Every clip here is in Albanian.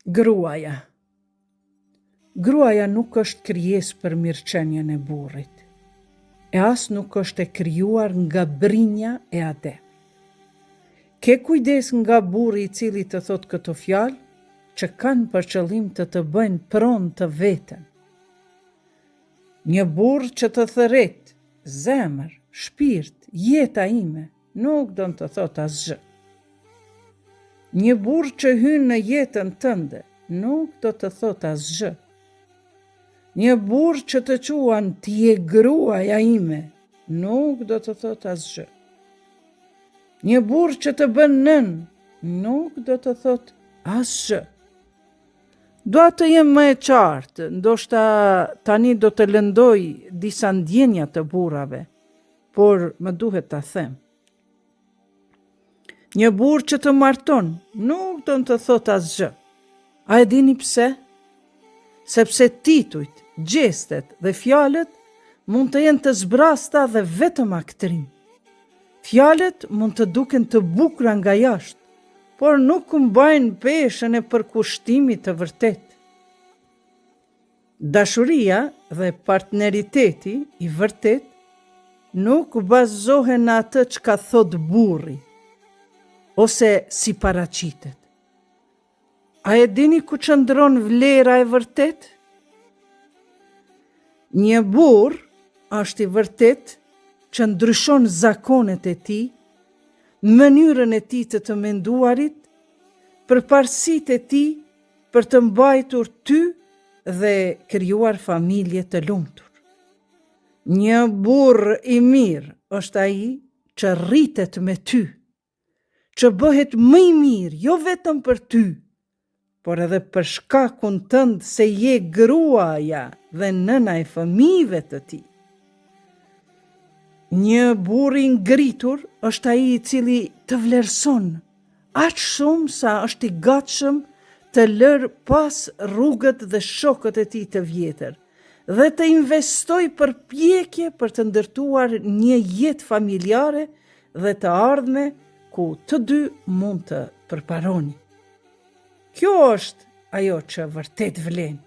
Gruaja. Gruaja nuk është krijesë për mirëqenien e burrit, e as nuk është e krijuar nga brinja e Ademit. Ke kujdes nga burri i cili të thot këto fjalë, që kanë për qëllim të bëjnë pronë të veten. Një burr që të thërret, zemër, shpirt, jeta ime, nuk do të thot asgjë. Një burr që hyn në jetën tënde, nuk do të thot asgjë. Një burr që të quan ti je gruaja ime, nuk do të thot asgjë. Një burr që të bën nën, nuk do të thot asgjë. Dua të jem më e qartë, ndoshta tani do të lëndoj disa ndjenja të burrave, por më duhet ta them. Një burr që të marton, nuk do të thot asgjë. A e dini pse? Sepse titujt, gjestet dhe fjalët mund të jenë të zbrasta dhe vetëm aktrim. Fjalët mund të duken të bukura nga jashtë, por nuk mbajnë peshën e përkushtimit të vërtet. Dashuria dhe partneriteti i vërtet nuk bazohen në atë çka thot burri, ose si paraqitet. A e dini ku qëndron vlera e vërtet? Një burr është i vërtet që ndryshon zakonet e tij, mënyrën e tij të menduarit, përparësitë e tij për të mbajtur ty dhe krijuar familje të lumtur. Një burr i mirë është ai që rritet me ty, që bëhet më i mirë jo vetëm për ty, por edhe për shkakun tënd se je gruaja dhe nëna e fëmijëve të tij. Një burr i ngritur është ai i cili të vlerëson aq shumë sa është i gatshëm të lërë pas rrugët dhe shokët e tij të vjetër dhe të investoj përpjekje për të ndërtuar një jetë familjare dhe të ardhme ku të dy mund të përparoni. Kjo është ajo që vërtet vlen.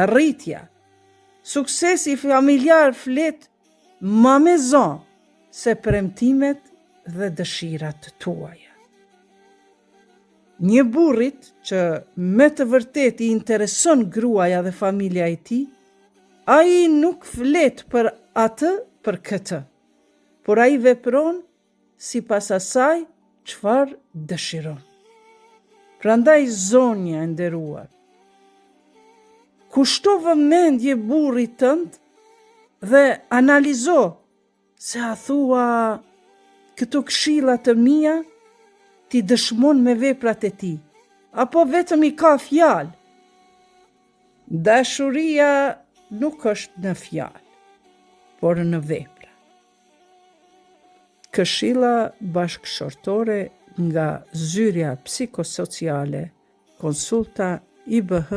Rritja, suksesi familjar flet ma me zon se premtimet dhe dëshirat tuaja. Një burrit që me të vërtet i intereson gruaja dhe familja e tij, ai nuk flet për atë për këtë, por ai vepron sipas asaj çfarë dëshiron. Prandaj zonja e nderuar, kushto vëmendje burrit tënd dhe analizo se a thua këto këshilla të mia ti dëshmon me veprat e tij, apo vetëm i ka fjalë. Dashuria nuk është në fjalë, por në vepra. Këshilla bashkëshortore nga zyrja psikosociale, konsulta IBH